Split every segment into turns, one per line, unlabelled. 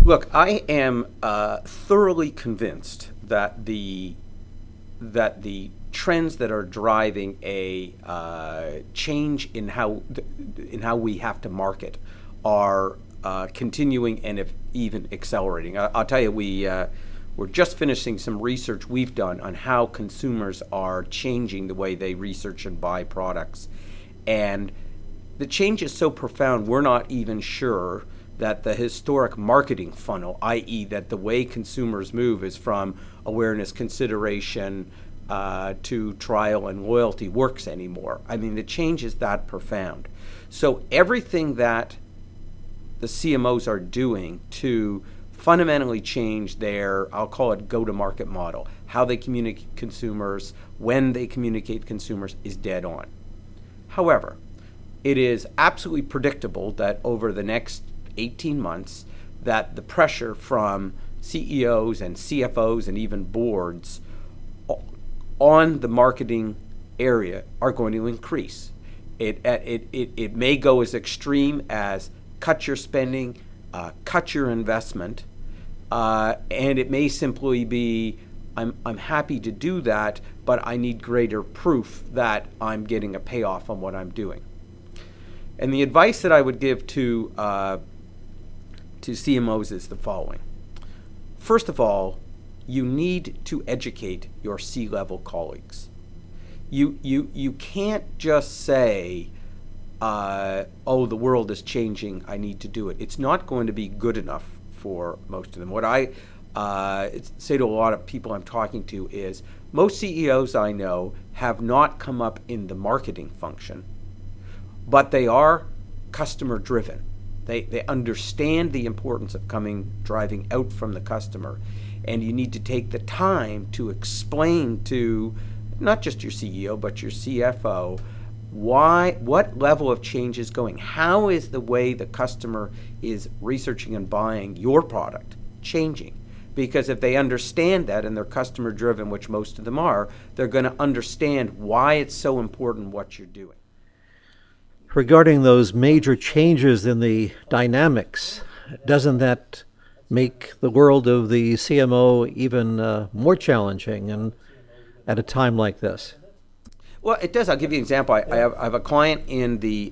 Look, I am thoroughly convinced that the trends that are driving a change in how we have to market are continuing and if even accelerating. I'll tell you, we're just finishing some research we've done on how consumers are changing the way they research and buy products, and the change is so profound we're not even sure that the historic marketing funnel, i.e. that the way consumers move is from awareness, consideration, to trial and loyalty works anymore. I mean, the change is that profound. So everything that the CMOs are doing to fundamentally change their, I'll call it go-to-market model, how they communicate consumers, when they communicate consumers, is dead on. However, it is absolutely predictable that over the next 18 months that the pressure from CEOs and CFOs and even boards on the marketing area are going to increase. It may go as extreme as cut your spending, cut your investment, and it may simply be, I'm happy to do that, but I need greater proof that I'm getting a payoff on what I'm doing. And the advice that I would give to CMOs is the following. First of all, you need to educate your C-level colleagues. You can't just say, oh, the world is changing, I need to do it. It's not going to be good enough for most of them. What I say to a lot of people I'm talking to is most CEOs I know have not come up in the marketing function, but they are customer driven. They understand the importance of driving out from the customer. And you need to take the time to explain to not just your CEO, but your CFO, what level of change is going. How is the way the customer is researching and buying your product changing? Because if they understand that and they're customer driven, which most of them are, they're going to understand why it's so important what you're doing.
Regarding those major changes in the dynamics, doesn't that make the world of the CMO even more challenging and at a time like this?
Well, it does. I'll give you an example. I have a client in the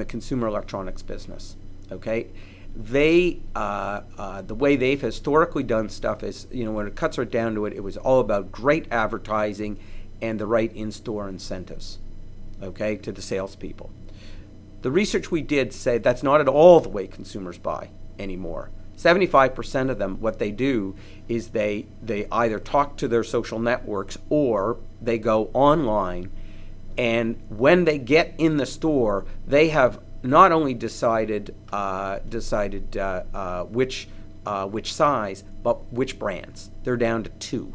consumer electronics business. Okay, they the way they've historically done stuff is, when it cuts right down to it, it was all about great advertising and the right in-store incentives. Okay, to the salespeople. The research we did said that's not at all the way consumers buy anymore. 75% of them, what they do is they either talk to their social networks or they go online, and when they get in the store, they have not only decided which size, but which brands. They're down to 2,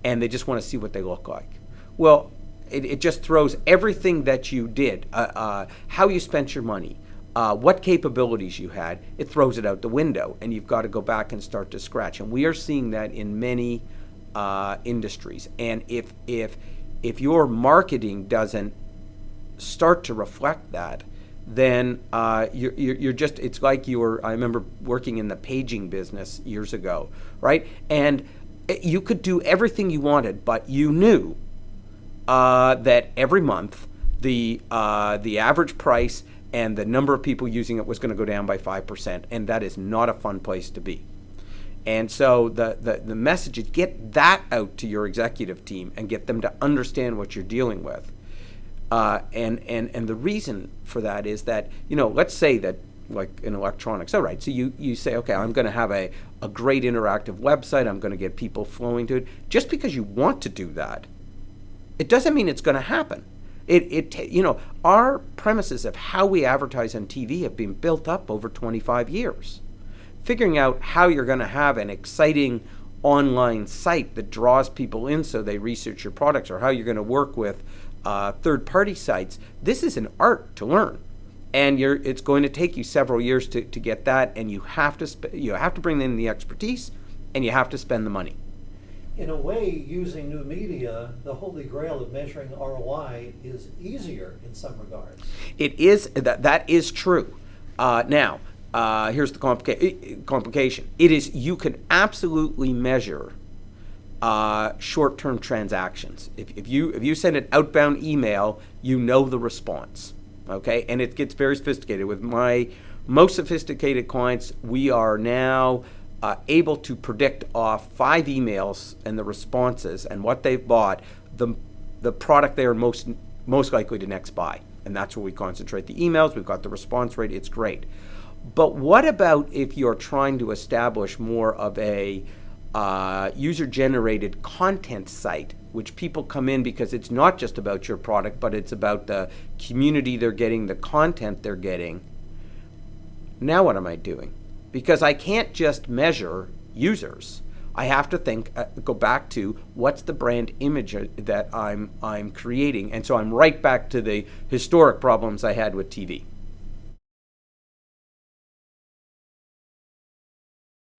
and they just want to see what they look like. Well, it just throws everything that you did, how you spent your money, what capabilities you had, it throws it out the window, and you've got to go back and start to scratch. And we are seeing that in many industries. And if your marketing doesn't start to reflect that, then you're just, it's like I remember working in the paging business years ago, right? And you could do everything you wanted, but you knew that every month the average price and the number of people using it was going to go down by 5%, and that is not a fun place to be. And so the message is, get that out to your executive team and get them to understand what you're dealing with. And the reason for that is that, let's say that, like in electronics, all right, so you say, okay, I'm going to have a great interactive website, I'm going to get people flowing to it. Just because you want to do that, it doesn't mean it's going to happen. Our premises of how we advertise on TV have been built up over 25 years. Figuring out how you're going to have an exciting online site that draws people in so they research your products, or how you're going to work with third-party sites, this is an art to learn. And it's going to take you several years to get that, and you have to bring in the expertise, and you have to spend the money.
In a way, using new media, the holy grail of measuring ROI is easier in some regards.
It is, that is true. Now, here's the complication. It is, you can absolutely measure short-term transactions. If you send an outbound email, you know the response, okay? And it gets very sophisticated. With my most sophisticated clients, we are now able to predict off 5 emails and the responses and what they've bought, the product they are most likely to next buy. And that's where we concentrate the emails. We've got the response rate. It's great. But what about if you're trying to establish more of a user-generated content site, which people come in because it's not just about your product, but it's about the community they're getting, the content they're getting. Now what am I doing? Because I can't just measure users. I have to go back to what's the brand image that I'm creating. And so I'm right back to the historic problems I had with TV.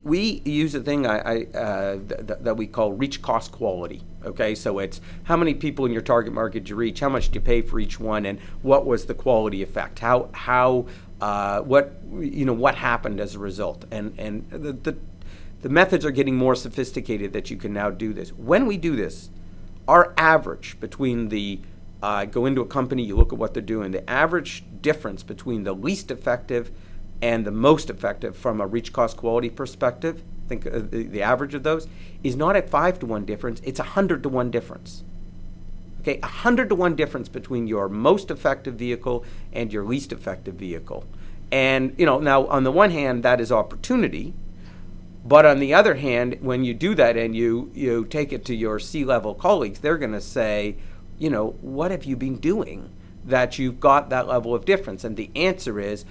We use a thing that we call reach cost quality. Okay, so it's how many people in your target market you reach, how much do you pay for each one, and what was the quality effect? What happened as a result? And the methods are getting more sophisticated that you can now do this. When we do this, our average between go into a company, you look at what they're doing, the average difference between the least effective and the most effective from a reach cost quality perspective, think the average of those, is not at 5-to-1 difference, it's 100-to-1 difference. Okay, 100-to-1 difference between your most effective vehicle and your least effective vehicle. And now on the one hand, that is opportunity, but on the other hand, when you do that and you take it to your C-level colleagues, they're going to say, what have you been doing that you've got that level of difference? And the answer is,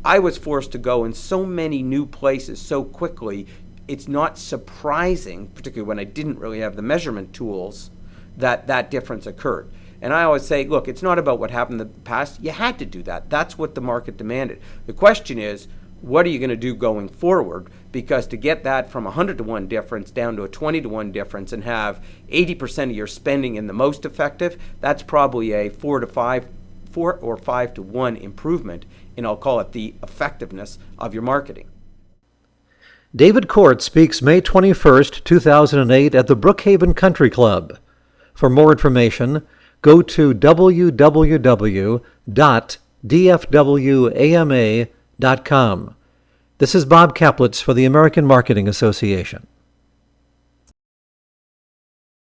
I was forced to go in so many new places so quickly, it's not surprising, particularly when I didn't really have the measurement tools, that difference occurred. And I always say, look, it's not about what happened in the past. You had to do that. That's what the market demanded. The question is, what are you going to do going forward? Because to get that from 100-to-1 difference down to a 20-to-1 difference and have 80% of your spending in the most effective, that's probably a 4 or 5-to-1 improvement in, I'll call it, the effectiveness of your marketing.
David Court speaks May 21st, 2008 at the Brookhaven Country Club. For more information, go to www.dfwama.com. This is Bob Kaplitz for the American Marketing Association.